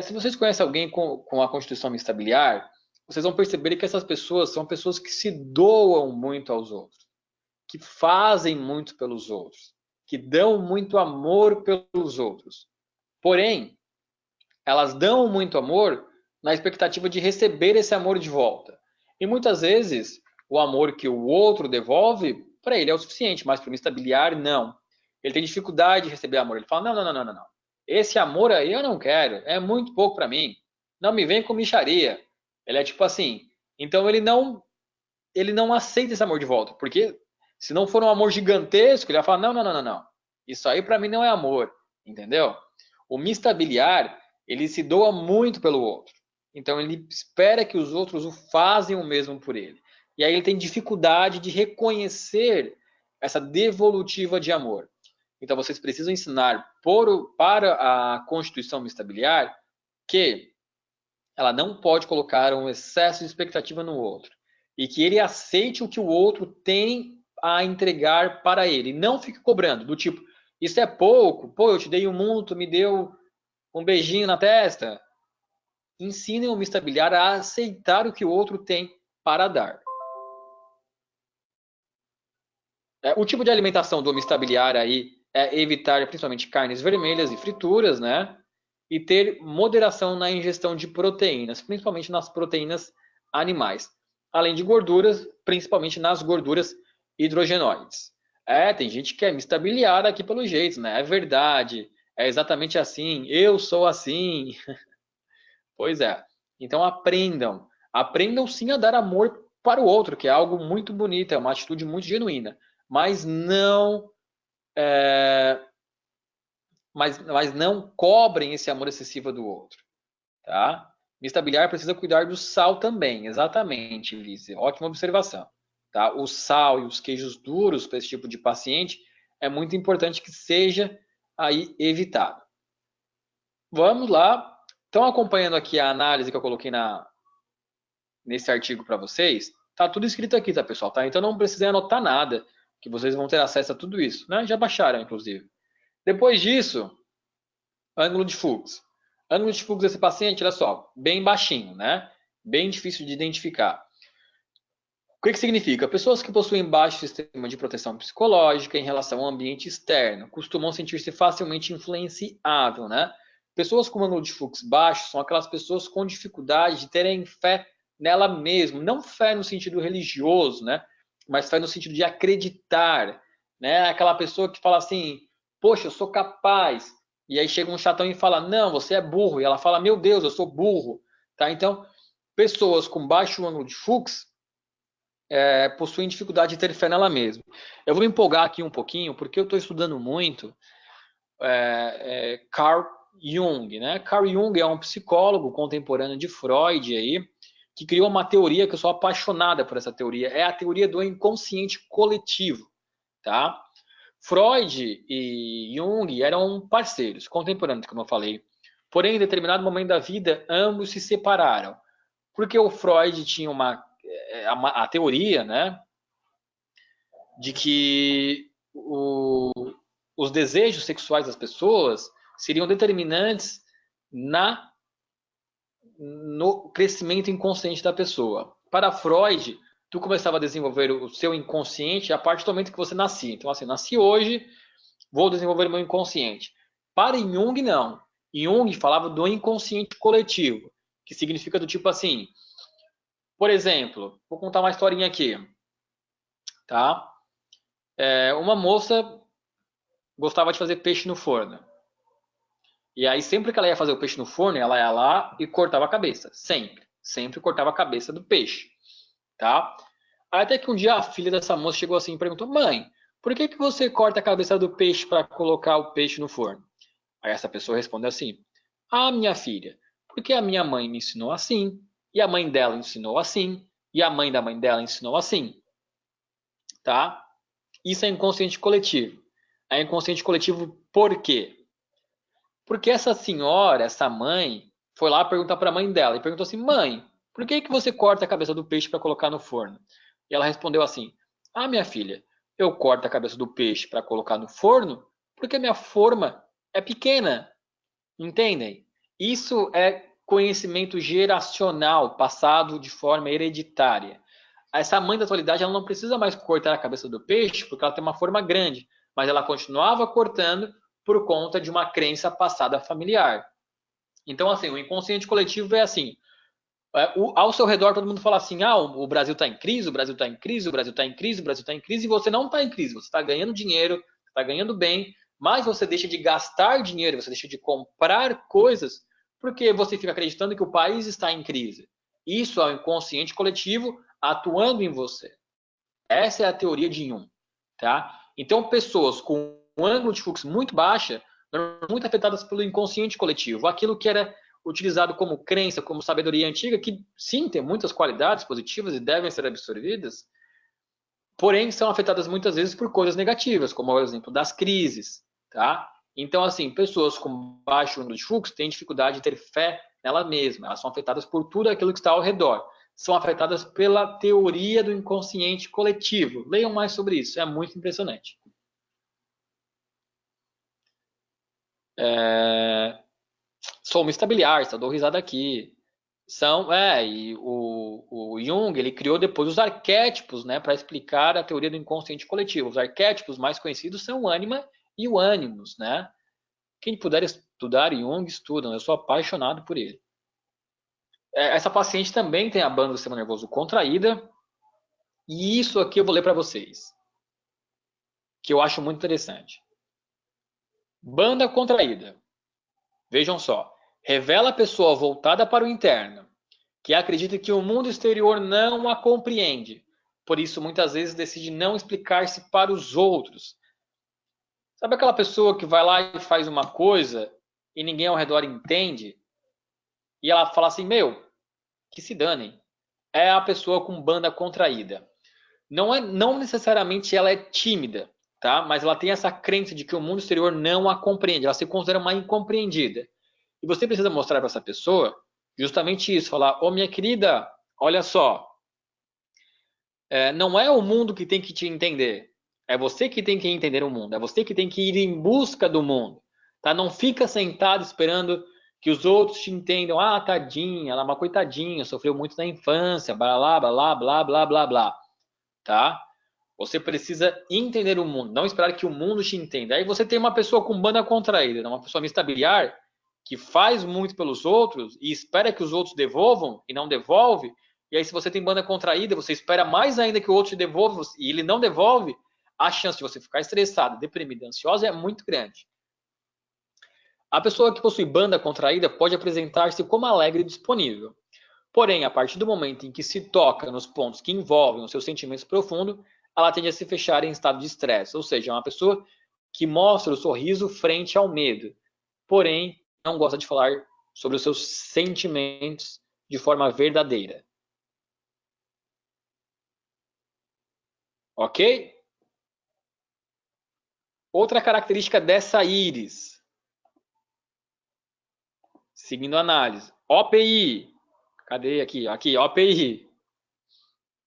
Se vocês conhecem alguém com a constituição mista biliar, vocês vão perceber que essas pessoas são pessoas que se doam muito aos outros, que fazem muito pelos outros, que dão muito amor pelos outros. Porém, elas dão muito amor na expectativa de receber esse amor de volta. E muitas vezes, o amor que o outro devolve, para ele é o suficiente, mas para o mista biliar, não. Ele tem dificuldade de receber amor. Ele fala, não. Esse amor aí eu não quero, é muito pouco para mim. Não me vem com micharia. Ele é tipo assim. Então ele não aceita esse amor de volta, porque se não for um amor gigantesco, ele vai falar, não. Isso aí para mim não é amor, entendeu? O mista biliar, ele se doa muito pelo outro. Então ele espera que os outros o fazem o mesmo por ele. E aí ele tem dificuldade de reconhecer essa devolutiva de amor. Então vocês precisam ensinar para a constituição mista biliar que ela não pode colocar um excesso de expectativa no outro e que ele aceite o que o outro tem a entregar para ele. Não fique cobrando, do tipo, isso é pouco, pô, eu te dei o mundo, tu me deu um beijinho na testa. Ensinem o mista biliar a aceitar o que o outro tem para dar. O tipo de alimentação do mista biliar aí é evitar principalmente carnes vermelhas e frituras, né? E ter moderação na ingestão de proteínas, principalmente nas proteínas animais. Além de gorduras, principalmente nas gorduras hidrogenóides. Tem gente que é mista biliar aqui pelo jeito, né? É verdade, é exatamente assim, eu sou assim. Pois é. Então aprendam. Aprendam sim a dar amor para o outro, que é algo muito bonito, é uma atitude muito genuína. Mas não mas não cobrem esse amor excessivo do outro, tá? Mista biliar precisa cuidar do sal também, exatamente, Lise. Ótima observação, tá? O sal e os queijos duros para esse tipo de paciente é muito importante que seja aí evitado. Vamos lá. Estão acompanhando aqui a análise que eu coloquei nesse artigo para vocês? Tá tudo escrito aqui, tá, pessoal? Tá? Então não precisem anotar nada, que vocês vão ter acesso a tudo isso, né? Já baixaram, inclusive. Depois disso, ângulo de fluxo. Ângulo de fluxo desse paciente, olha só, bem baixinho, né? Bem difícil de identificar. O que significa? Pessoas que possuem baixo sistema de proteção psicológica em relação ao ambiente externo costumam sentir-se facilmente influenciável, né? Pessoas com ângulo de fluxo baixo são aquelas pessoas com dificuldade de terem fé nela mesma, não fé no sentido religioso, né? Mas fé no sentido de acreditar, né? Aquela pessoa que fala assim, poxa, eu sou capaz. E aí chega um chatão e fala, não, você é burro. E ela fala, meu Deus, eu sou burro. Tá? Então, pessoas com baixo ângulo de fluxo possuem dificuldade de ter fé nela mesma. Eu vou me empolgar aqui um pouquinho, porque eu estou estudando muito Carl Jung, né? Carl Jung é um psicólogo contemporâneo de Freud aí, que criou uma teoria que eu sou apaixonada por essa teoria, é a teoria do inconsciente coletivo, tá? Freud e Jung eram parceiros, contemporâneos, como eu falei. Porém, em determinado momento da vida, ambos se separaram. Porque o Freud tinha a teoria, né, de que os desejos sexuais das pessoas seriam determinantes no crescimento inconsciente da pessoa. Para Freud, tu começava a desenvolver o seu inconsciente a partir do momento que você nascia. Então, assim, nasci hoje, vou desenvolver meu inconsciente. Para Jung, não. Jung falava do inconsciente coletivo, que significa do tipo assim, por exemplo, vou contar uma historinha aqui, tá? Uma moça gostava de fazer peixe no forno. E aí, sempre que ela ia fazer o peixe no forno, ela ia lá e cortava a cabeça. Sempre. Sempre cortava a cabeça do peixe. Tá? Até que um dia a filha dessa moça chegou assim e perguntou, mãe, por que você corta a cabeça do peixe para colocar o peixe no forno? Aí essa pessoa respondeu assim, ah, minha filha, porque a minha mãe me ensinou assim, e a mãe dela ensinou assim, e a mãe da mãe dela ensinou assim. Tá? Isso é inconsciente coletivo. É inconsciente coletivo por quê? Porque essa senhora, essa mãe, foi lá perguntar para a mãe dela e perguntou assim, mãe, por que você corta a cabeça do peixe para colocar no forno? E ela respondeu assim, ah, minha filha, eu corto a cabeça do peixe para colocar no forno porque a minha forma é pequena. Entendem? Isso é conhecimento geracional, passado de forma hereditária. Essa mãe da atualidade ela não precisa mais cortar a cabeça do peixe porque ela tem uma forma grande, mas ela continuava cortando por conta de uma crença passada familiar. Então, assim, o inconsciente coletivo é assim, ao seu redor todo mundo fala assim, ah, o Brasil está em crise, o Brasil está em crise, o Brasil está em crise, o Brasil está em crise, e você não está em crise, você está ganhando dinheiro, está ganhando bem, mas você deixa de gastar dinheiro, você deixa de comprar coisas, porque você fica acreditando que o país está em crise. Isso é o inconsciente coletivo atuando em você. Essa é a teoria de Jung, tá? Então, pessoas com um ângulo de fluxo muito baixa, muito afetadas pelo inconsciente coletivo, aquilo que era utilizado como crença, como sabedoria antiga, que sim, tem muitas qualidades positivas e devem ser absorvidas, porém são afetadas muitas vezes por coisas negativas, como o exemplo das crises, tá? Então, assim, pessoas com baixo ângulo de fluxo têm dificuldade de ter fé nela mesma, elas são afetadas por tudo aquilo que está ao redor, são afetadas pela teoria do inconsciente coletivo. Leiam mais sobre isso, é muito impressionante. Sou Mr. Biliar, só dou risada aqui. E o Jung, ele criou depois os arquétipos, né, para explicar a teoria do inconsciente coletivo. Os arquétipos mais conhecidos são o ânima e o ânimos, né? Quem puder estudar Jung, estudam. Eu sou apaixonado por ele. Essa paciente também tem a banda do sistema nervoso contraída. E isso aqui eu vou ler para vocês, que eu acho muito interessante. Banda contraída. Vejam só. Revela a pessoa voltada para o interno, que acredita que o mundo exterior não a compreende. Por isso, muitas vezes, decide não explicar-se para os outros. Sabe aquela pessoa que vai lá e faz uma coisa e ninguém ao redor entende? E ela fala assim, meu, que se danem. É a pessoa com banda contraída. Não necessariamente ela é tímida, tá? Mas ela tem essa crença de que o mundo exterior não a compreende. Ela se considera uma incompreendida. E você precisa mostrar para essa pessoa justamente isso. Falar, ô minha querida, olha só. Não é o mundo que tem que te entender. É você que tem que entender o mundo. É você que tem que ir em busca do mundo. Tá? Não fica sentado esperando que os outros te entendam. Ah, tadinha, ela é uma coitadinha, sofreu muito na infância, blá, blá, blá, blá, blá, blá, blá. Tá? Você precisa entender o mundo, não esperar que o mundo te entenda. Aí você tem uma pessoa com banda contraída, uma pessoa mista biliar, que faz muito pelos outros e espera que os outros devolvam e não devolve, e aí se você tem banda contraída, você espera mais ainda que o outro te devolva e ele não devolve, a chance de você ficar estressada, deprimida, ansiosa é muito grande. A pessoa que possui banda contraída pode apresentar-se como alegre e disponível. Porém, a partir do momento em que se toca nos pontos que envolvem os seus sentimentos profundos, ela tende a se fechar em estado de estresse. Ou seja, é uma pessoa que mostra o sorriso frente ao medo. Porém, não gosta de falar sobre os seus sentimentos de forma verdadeira. Ok? Outra característica dessa íris. Seguindo a análise. OPI. Cadê aqui? Aqui, OPI.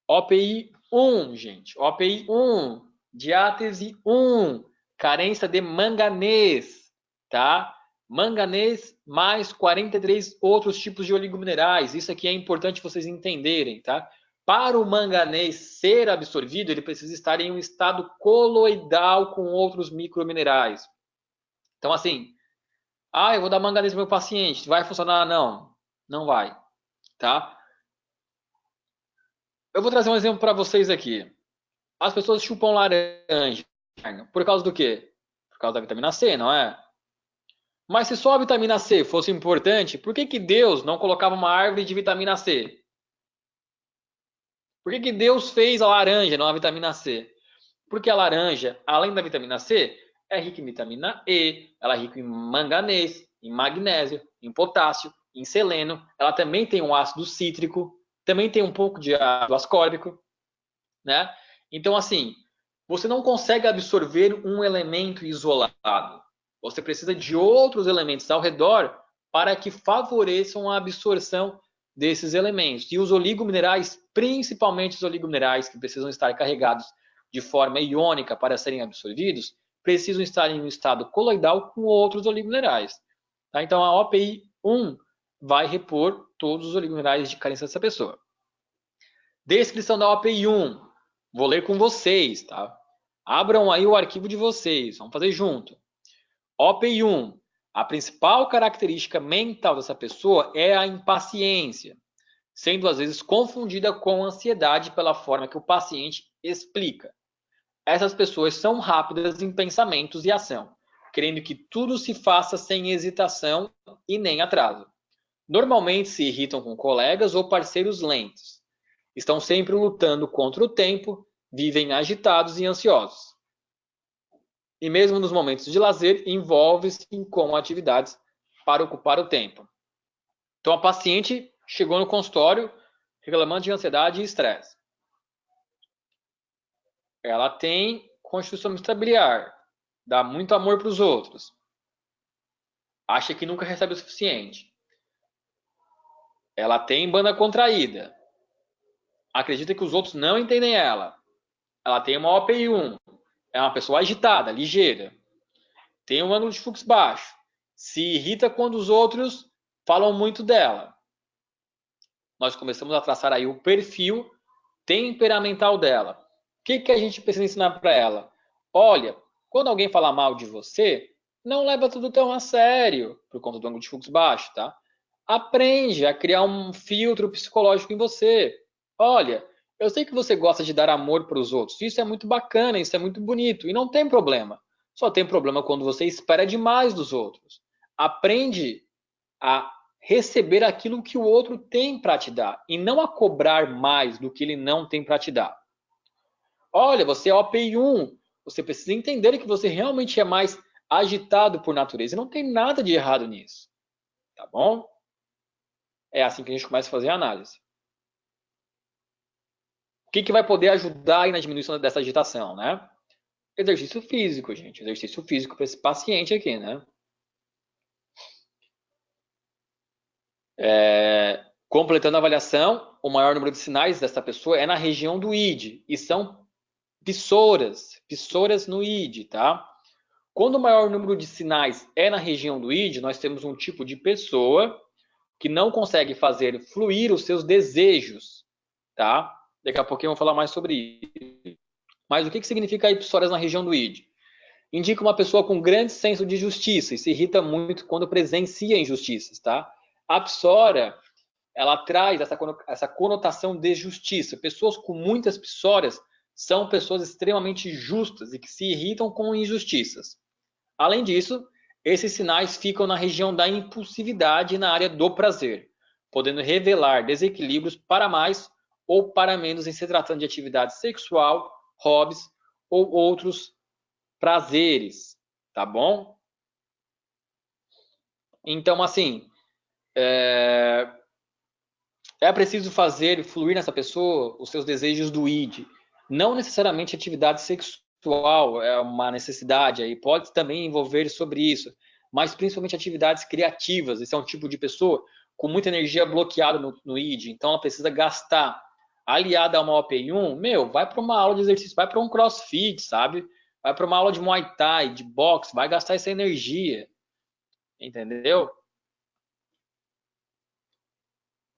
OPI 1, gente. OPI 1. Diátese 1. Carência de manganês. Tá? Manganês mais 43 outros tipos de oligominerais. Isso aqui é importante vocês entenderem, tá? Para o manganês ser absorvido, ele precisa estar em um estado coloidal com outros microminerais. Então, assim, eu vou dar manganês para o meu paciente. Vai funcionar? Não, não vai, tá? Eu vou trazer um exemplo para vocês aqui. As pessoas chupam laranja. Por causa do quê? Por causa da vitamina C, não é? Mas se só a vitamina C fosse importante, por que Deus não colocava uma árvore de vitamina C? Por que Deus fez a laranja, não a vitamina C? Porque a laranja, além da vitamina C, é rica em vitamina E, ela é rica em manganês, em magnésio, em potássio, em selênio. Ela também tem um ácido cítrico, também tem um pouco de ácido ascórbico, né? Então, assim, você não consegue absorver um elemento isolado. Você precisa de outros elementos ao redor para que favoreçam a absorção desses elementos. E os oligominerais, principalmente os oligominerais que precisam estar carregados de forma iônica para serem absorvidos, precisam estar em um estado coloidal com outros oligominerais. Tá? Então, a OPI 1 vai repor todos os oligominerais de carência dessa pessoa. Descrição da OPI 1. Vou ler com vocês, tá? Abram aí o arquivo de vocês, vamos fazer junto. OPI 1. A principal característica mental dessa pessoa é a impaciência, sendo às vezes confundida com ansiedade pela forma que o paciente explica. Essas pessoas são rápidas em pensamentos e ação, querendo que tudo se faça sem hesitação e nem atraso. Normalmente se irritam com colegas ou parceiros lentos. Estão sempre lutando contra o tempo, vivem agitados e ansiosos. E mesmo nos momentos de lazer, envolve-se com atividades para ocupar o tempo. Então, a paciente chegou no consultório reclamando de ansiedade e estresse. Ela tem constituição estabiliar, dá muito amor para os outros, acha que nunca recebe o suficiente. Ela tem banda contraída, acredita que os outros não entendem ela. Ela tem uma OPI 1, é uma pessoa agitada, ligeira. Tem um ângulo de fluxo baixo, se irrita quando os outros falam muito dela. Nós começamos a traçar aí o perfil temperamental dela. O que a gente precisa ensinar para ela? Olha, quando alguém falar mal de você, não leva tudo tão a sério, por conta do ângulo de fluxo baixo, tá? Aprende a criar um filtro psicológico em você. Olha, eu sei que você gosta de dar amor para os outros. Isso é muito bacana, isso é muito bonito. E não tem problema. Só tem problema quando você espera demais dos outros. Aprende a receber aquilo que o outro tem para te dar. E não a cobrar mais do que ele não tem para te dar. Olha, você é OPI 1. Você precisa entender que você realmente é mais agitado por natureza. E não tem nada de errado nisso. Tá bom? É assim que a gente começa a fazer a análise. O que vai poder ajudar aí na diminuição dessa agitação, né? Exercício físico, gente. Exercício físico para esse paciente aqui, né? Completando a avaliação, o maior número de sinais dessa pessoa é na região do id. E são fissuras no id, tá? Quando o maior número de sinais é na região do id, nós temos um tipo de pessoa que não consegue fazer fluir os seus desejos, tá? Daqui a pouquinho eu vou falar mais sobre isso. Mas o que significa fissuras na região do id? Indica uma pessoa com grande senso de justiça e se irrita muito quando presencia injustiças, tá? A psora, ela traz essa conotação de justiça. Pessoas com muitas psórias são pessoas extremamente justas e que se irritam com injustiças. Além disso, esses sinais ficam na região da impulsividade e na área do prazer, podendo revelar desequilíbrios para mais ou para menos em se tratando de atividade sexual, hobbies ou outros prazeres, tá bom? Então, assim, é preciso fazer fluir nessa pessoa os seus desejos do id. Não necessariamente atividade sexual é uma necessidade, aí pode também envolver sobre isso, mas principalmente atividades criativas. Esse é um tipo de pessoa com muita energia bloqueada no id, então ela precisa gastar. Aliada a uma OPI1, vai para uma aula de exercício, vai para um crossfit, sabe? Vai para uma aula de Muay Thai, de boxe, vai gastar essa energia, entendeu?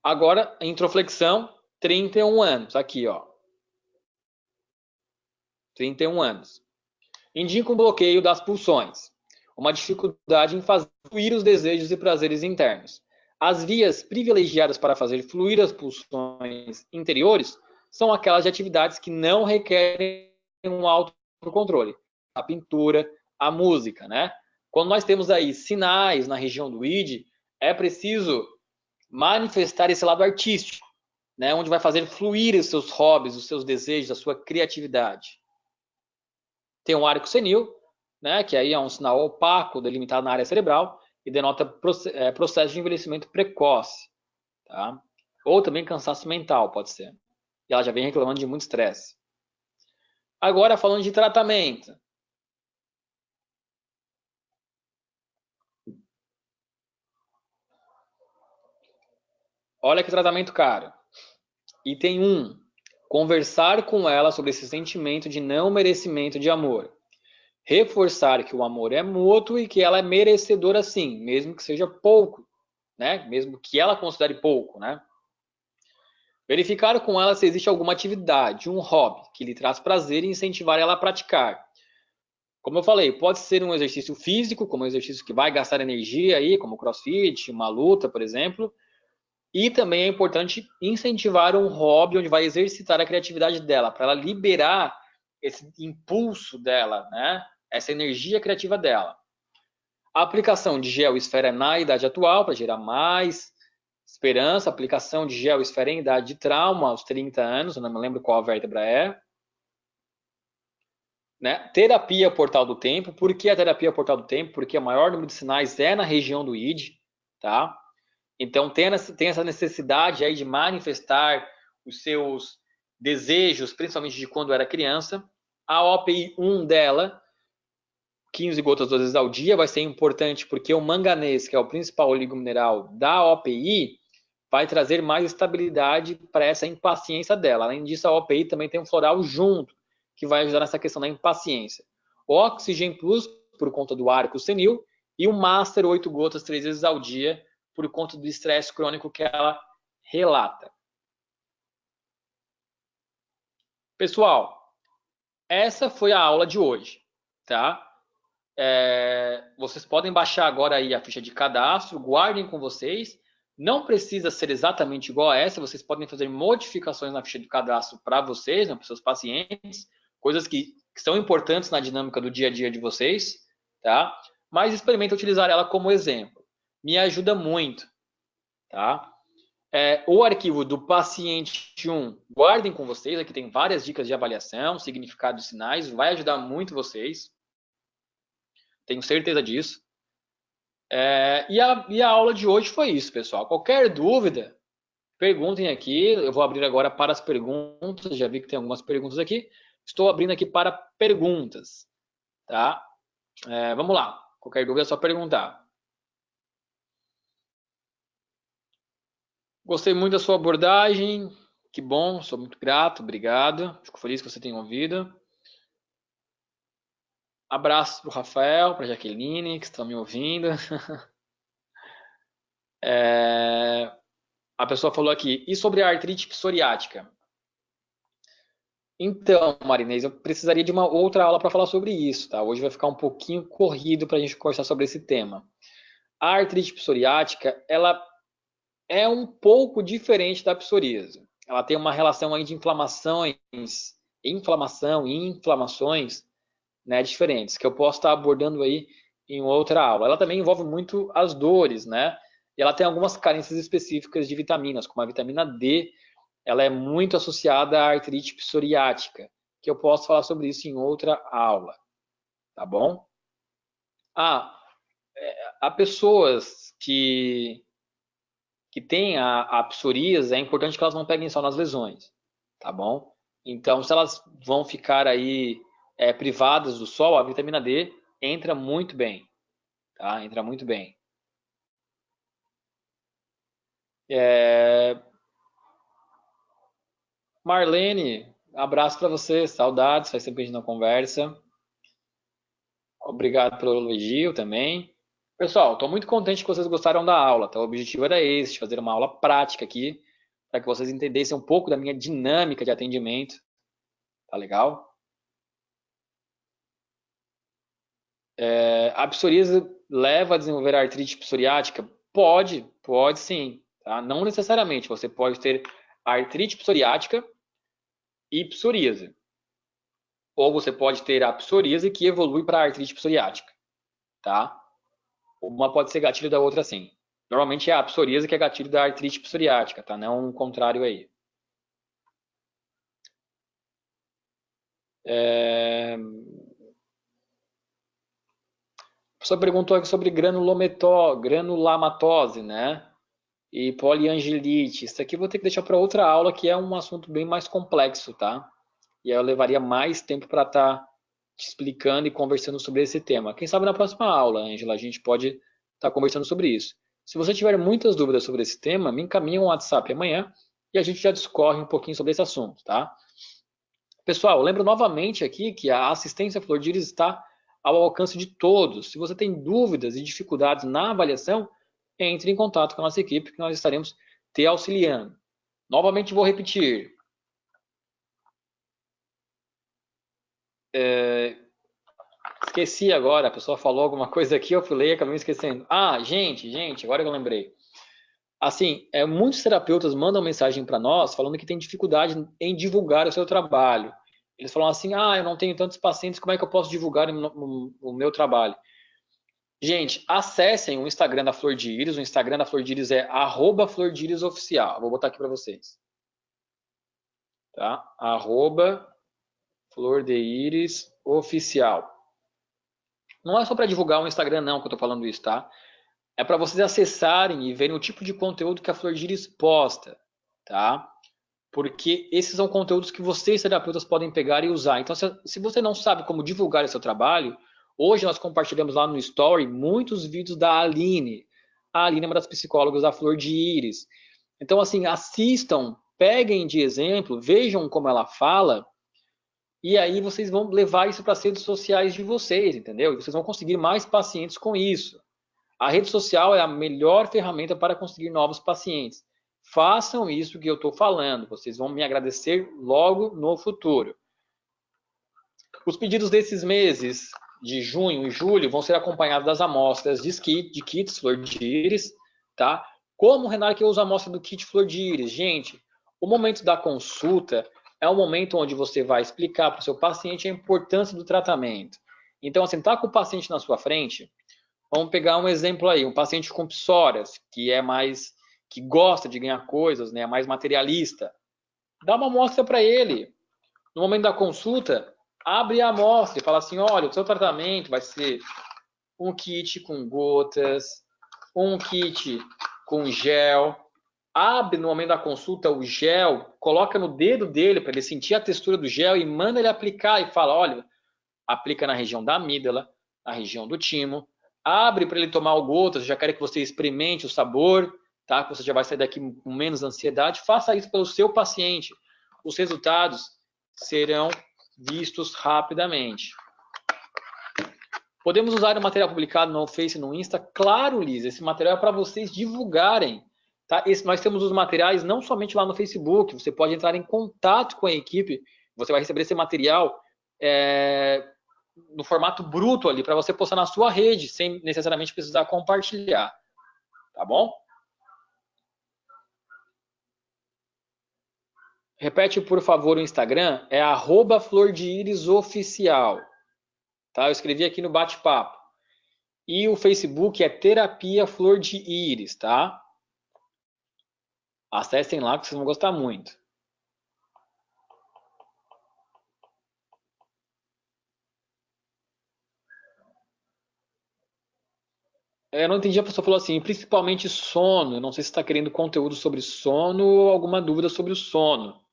Agora, introflexão, 31 anos, aqui, ó. 31 anos. Indica um bloqueio das pulsões, uma dificuldade em fazer fluir os desejos e prazeres internos. As vias privilegiadas para fazer fluir as pulsões interiores são aquelas de atividades que não requerem um autocontrole. A pintura, a música, né? Quando nós temos aí sinais na região do id, é preciso manifestar esse lado artístico, né? Onde vai fazer fluir os seus hobbies, os seus desejos, a sua criatividade. Tem um árico senil, né, que aí é um sinal opaco delimitado na área cerebral e denota processo de envelhecimento precoce, tá? Ou também cansaço mental, pode ser. E ela já vem reclamando de muito estresse. Agora, falando de tratamento. Olha que tratamento caro. Item 1. Conversar com ela sobre esse sentimento de não merecimento de amor. Reforçar que o amor é mútuo e que ela é merecedora sim, mesmo que seja pouco, né? Mesmo que ela considere pouco, né? Verificar com ela se existe alguma atividade, um hobby, que lhe traz prazer e incentivar ela a praticar. Como eu falei, pode ser um exercício físico, como um exercício que vai gastar energia aí, como crossfit, uma luta, por exemplo. E também é importante incentivar um hobby onde vai exercitar a criatividade dela, para ela liberar esse impulso dela, né? Essa energia criativa dela. A aplicação de gel esfera na idade atual, para gerar mais esperança. Aplicação de gel esfera em idade de trauma, aos 30 anos, eu não me lembro qual a vértebra é. Né? Terapia portal do tempo. Por que a terapia portal do tempo? Porque o maior número de sinais é na região do id, tá? Então tem essa necessidade aí de manifestar os seus desejos, principalmente de quando era criança. A OPI1 dela, 15 gotas 2 vezes ao dia, vai ser importante porque o manganês, que é o principal oligomineral da OPI, vai trazer mais estabilidade para essa impaciência dela. Além disso, a OPI também tem um floral junto, que vai ajudar nessa questão da impaciência. O Oxygen Plus, por conta do árico senil, e o Master 8 gotas 3 vezes ao dia, por conta do estresse crônico que ela relata. Pessoal, essa foi a aula de hoje, tá? Vocês podem baixar agora aí a ficha de cadastro, guardem com vocês. Não precisa ser exatamente igual a essa, vocês podem fazer modificações na ficha de cadastro para vocês, né, para os seus pacientes, coisas que são importantes na dinâmica do dia a dia de vocês, tá? Mas experimenta utilizar ela como exemplo. Me ajuda muito, tá? O arquivo do paciente 1, guardem com vocês, aqui tem várias dicas de avaliação, significado e sinais, vai ajudar muito vocês. Tenho certeza disso. E a aula de hoje foi isso, pessoal. Qualquer dúvida, perguntem aqui. Eu vou abrir agora para as perguntas. Já vi que tem algumas perguntas aqui. Estou abrindo aqui para perguntas, tá? Vamos lá. Qualquer dúvida é só perguntar. Gostei muito da sua abordagem. Que bom, sou muito grato, obrigado. Fico feliz que você tenha ouvido. Abraço para o Rafael, para a Jaqueline, que estão me ouvindo. A pessoa falou aqui, e sobre a artrite psoriática? Então, Marinês, eu precisaria de uma outra aula para falar sobre isso, tá? Hoje vai ficar um pouquinho corrido para a gente conversar sobre esse tema. A artrite psoriática, ela é um pouco diferente da psoríase. Ela tem uma relação aí de inflamação e inflamações, né, diferentes, que eu posso estar abordando aí em outra aula. Ela também envolve muito as dores, né? E ela tem algumas carências específicas de vitaminas, como a vitamina D, ela é muito associada à artrite psoriática, que eu posso falar sobre isso em outra aula, tá bom? Ah, há pessoas que têm a psoríase, é importante que elas não peguem só nas lesões, tá bom? Então, se elas vão ficar aí privadas do sol, a vitamina D entra muito bem, tá? Entra muito bem. Marlene, abraço para você, saudades, faz tempo que a gente não conversa. Obrigado pelo elogio também. Pessoal, estou muito contente que vocês gostaram da aula, tá? O objetivo era esse, fazer uma aula prática aqui, para que vocês entendessem um pouco da minha dinâmica de atendimento. Tá legal? A psoríase leva a desenvolver a artrite psoriática? Pode sim, tá? Não necessariamente, você pode ter artrite psoriática e psoríase. Ou você pode ter a psoríase que evolui para a artrite psoriática, tá? Uma pode ser gatilho da outra sim. Normalmente é a psoríase que é gatilho da artrite psoriática, tá? Não o contrário aí. A pessoa perguntou aqui sobre granulamatose, né? E poliangelite. Isso aqui eu vou ter que deixar para outra aula, que é um assunto bem mais complexo, tá? E aí eu levaria mais tempo para estar te explicando e conversando sobre esse tema. Quem sabe na próxima aula, Ângela, a gente pode estar conversando sobre isso. Se você tiver muitas dúvidas sobre esse tema, me encaminha um WhatsApp amanhã e a gente já discorre um pouquinho sobre esse assunto, tá? Pessoal, lembro novamente aqui que a assistência Flor de Iris está ao alcance de todos. Se você tem dúvidas e dificuldades na avaliação, entre em contato com a nossa equipe que nós estaremos te auxiliando. Novamente vou repetir. Esqueci agora, a pessoa falou alguma coisa aqui, eu falei e acabei me esquecendo. Ah, gente, agora que eu lembrei. Assim, muitos terapeutas mandam mensagem para nós falando que tem dificuldade em divulgar o seu trabalho. Eles falam assim, eu não tenho tantos pacientes, como é que eu posso divulgar o meu trabalho? Gente, acessem o Instagram da Flor de Iris. O Instagram da Flor de Iris é @flordirisoficial. Vou botar aqui para vocês. Tá? @Flor de Iris oficial. Não é só para divulgar o Instagram não que eu tô falando isso, tá? É para vocês acessarem e verem o tipo de conteúdo que a Flor de Iris posta, tá? Porque esses são conteúdos que vocês, terapeutas, podem pegar e usar. Então, se você não sabe como divulgar o seu trabalho, hoje nós compartilhamos lá no Story muitos vídeos da Aline. A Aline é uma das psicólogas da Flor de Iris. Então, assim, assistam, peguem de exemplo, vejam como ela fala, e aí vocês vão levar isso para as redes sociais de vocês, entendeu? E vocês vão conseguir mais pacientes com isso. A rede social é a melhor ferramenta para conseguir novos pacientes. Façam isso que eu estou falando, vocês vão me agradecer logo no futuro. Os pedidos desses meses de junho e julho vão ser acompanhados das amostras de kits Flor de Iris, tá? Como, Renato, que eu uso a amostra do kit Flor de Iris? Gente, o momento da consulta é o momento onde você vai explicar para o seu paciente a importância do tratamento. Então, assim, tá com o paciente na sua frente, vamos pegar um exemplo aí, um paciente com psorias, que gosta de ganhar coisas, né, é mais materialista. Dá uma amostra para ele. No momento da consulta, abre a amostra e fala assim, olha, o seu tratamento vai ser um kit com gotas, um kit com gel. Abre no momento da consulta o gel, coloca no dedo dele para ele sentir a textura do gel e manda ele aplicar e fala, olha, aplica na região da amígdala, na região do timo, abre para ele tomar o gotas, já quero que você experimente o sabor, tá? Que você já vai sair daqui com menos ansiedade. Faça isso pelo seu paciente. Os resultados serão vistos rapidamente. Podemos usar o material publicado no Face e no Insta? Claro, Liz, esse material é para vocês divulgarem. Tá? Nós temos os materiais não somente lá no Facebook, você pode entrar em contato com a equipe Você vai receber esse material no formato bruto ali, para você postar na sua rede, sem necessariamente precisar compartilhar. Tá bom? Repete, por favor, o Instagram. É @flordeiresoficial. Tá? Eu escrevi aqui no bate-papo. E o Facebook é Terapia Flor de Íris, tá? Acessem lá que vocês vão gostar muito. Eu não entendi, a pessoa falou assim, principalmente sono. Eu não sei se está querendo conteúdo sobre sono ou alguma dúvida sobre o sono.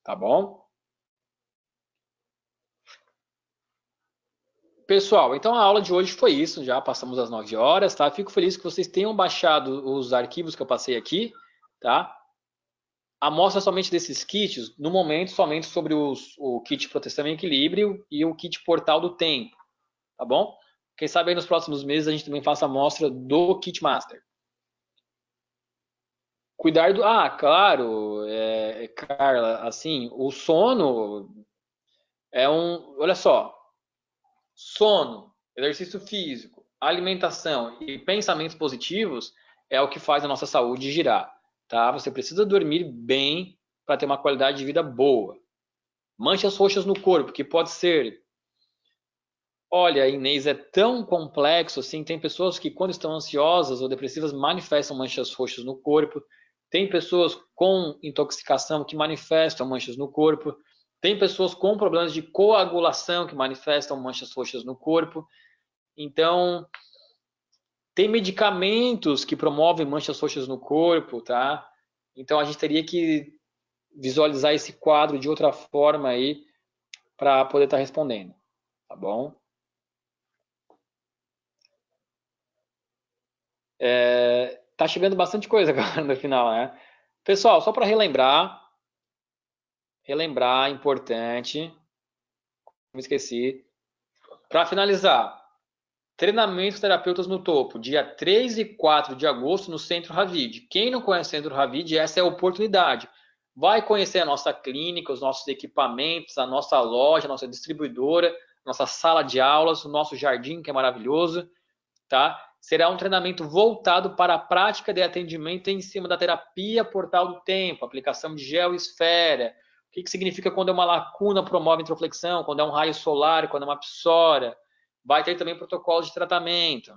Tá bom? Pessoal, então a aula de hoje foi isso, já passamos as 9 horas, tá? Fico feliz que vocês tenham baixado os arquivos que eu passei aqui, tá? A mostra somente desses kits, no momento, somente sobre o kit Proteção e Equilíbrio e o kit Portal do Tempo, tá bom? Quem sabe aí nos próximos meses a gente também faça a mostra do kit Master. Cuidar do... Ah, claro, Carla, assim, o sono é um... Olha só, sono, exercício físico, alimentação e pensamentos positivos é o que faz a nossa saúde girar, tá? Você precisa dormir bem para ter uma qualidade de vida boa. Manchas roxas no corpo, que pode ser... Olha, Inês, é tão complexo assim. Tem pessoas que, quando estão ansiosas ou depressivas, manifestam manchas roxas no corpo. Tem pessoas com intoxicação que manifestam manchas no corpo. Tem pessoas com problemas de coagulação que manifestam manchas roxas no corpo. Então, tem medicamentos que promovem manchas roxas no corpo, tá? Então, a gente teria que visualizar esse quadro de outra forma aí para poder estar respondendo, tá bom? Tá chegando bastante coisa agora no final, né? Pessoal, só para relembrar, importante, me esqueci. Para finalizar, treinamento terapeutas no topo, dia 3 e 4 de agosto no Centro Ravid. Quem não conhece o Centro Ravid, essa é a oportunidade. Vai conhecer a nossa clínica, os nossos equipamentos, a nossa loja, a nossa distribuidora, nossa sala de aulas, o nosso jardim, que é maravilhoso, tá? Será um treinamento voltado para a prática de atendimento em cima da terapia portal do tempo, aplicação de gel esfera. O que significa quando é uma lacuna promove introflexão, quando é um raio solar, quando é uma psora. Vai ter também protocolos de tratamento.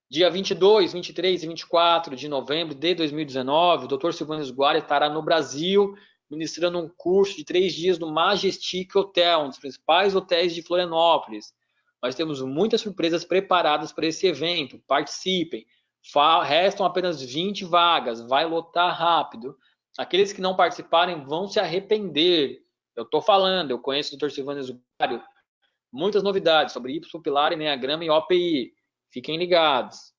Dia 22, 23 e 24 de novembro de 2019, o Dr. Silvano Sguari estará no Brasil ministrando um curso de 3 dias no Majestic Hotel, um dos principais hotéis de Florianópolis. Nós temos muitas surpresas preparadas para esse evento. Participem. Restam apenas 20 vagas. Vai lotar rápido. Aqueles que não participarem vão se arrepender. Eu estou falando, eu conheço o Dr. Silvano Sguari. Muitas novidades sobre Y-pilar, Enneagrama e OPI. Fiquem ligados.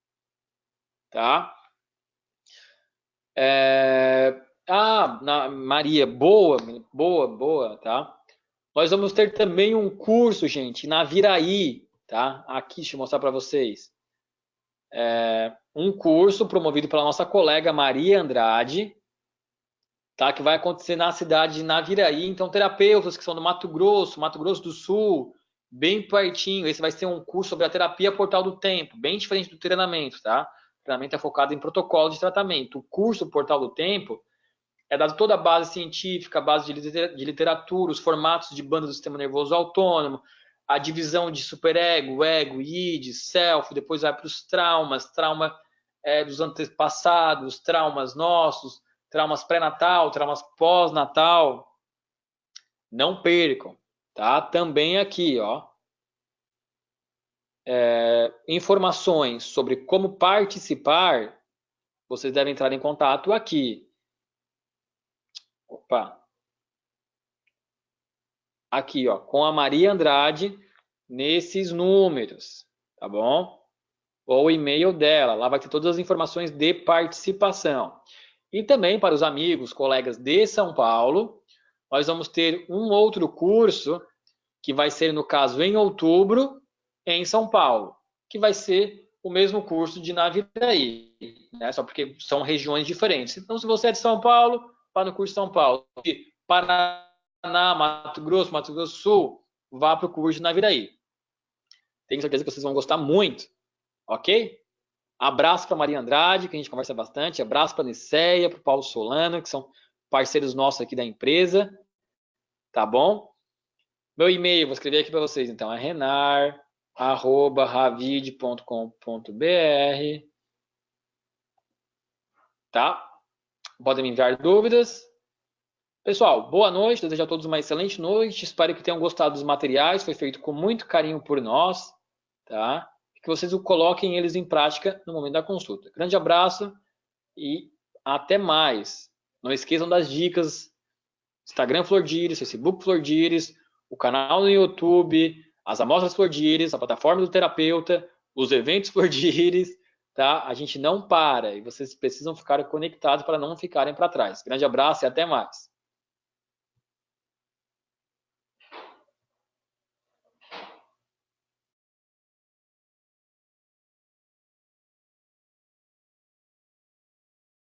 Tá? Maria, boa, tá? Nós vamos ter também um curso, gente, na Viraí, tá? Aqui, deixa eu mostrar para vocês. Um curso promovido pela nossa colega Maria Andrade, tá? Que vai acontecer na cidade de Naviraí. Então, terapeutas que são do Mato Grosso do Sul, bem pertinho. Esse vai ser um curso sobre a terapia portal do tempo, bem diferente do treinamento, tá? O treinamento é focado em protocolo de tratamento. O curso Portal do Tempo é dado toda a base científica, a base de literatura, os formatos de banda do sistema nervoso autônomo, a divisão de superego, ego, id, self, depois vai para os traumas, trauma dos antepassados, traumas nossos, traumas pré-natal, traumas pós-natal. Não percam, tá? Também aqui, ó, informações sobre como participar, vocês devem entrar em contato aqui. Opa! Aqui, ó, com a Maria Andrade, nesses números, tá bom? Ou o e-mail dela, lá vai ter todas as informações de participação. E também para os amigos, colegas de São Paulo, nós vamos ter um outro curso, que vai ser, no caso, em outubro, em São Paulo, que vai ser o mesmo curso de Naviraí, né? Só porque são regiões diferentes. Então, se você é de São Paulo, para no curso de São Paulo. De Paraná, Mato Grosso do Sul, vá para o curso de Naviraí. Tenho certeza que vocês vão gostar muito, ok? Abraço para Maria Andrade, que a gente conversa bastante. Abraço para a Niceia, para o Paulo Solano, que são parceiros nossos aqui da empresa. Tá bom? Meu e-mail, vou escrever aqui para vocês, então, é renar@ravide.com.br. Tá? Podem me enviar dúvidas. Pessoal, boa noite, desejo a todos uma excelente noite, espero que tenham gostado dos materiais, foi feito com muito carinho por nós, tá? Que vocês coloquem eles em prática no momento da consulta. Grande abraço e até mais. Não esqueçam das dicas, Instagram Flordires, Facebook Flordires, o canal no YouTube, as amostras Flordires, a plataforma do terapeuta, os eventos Flordires, tá? A gente não para e vocês precisam ficar conectados para não ficarem para trás. Grande abraço e até mais.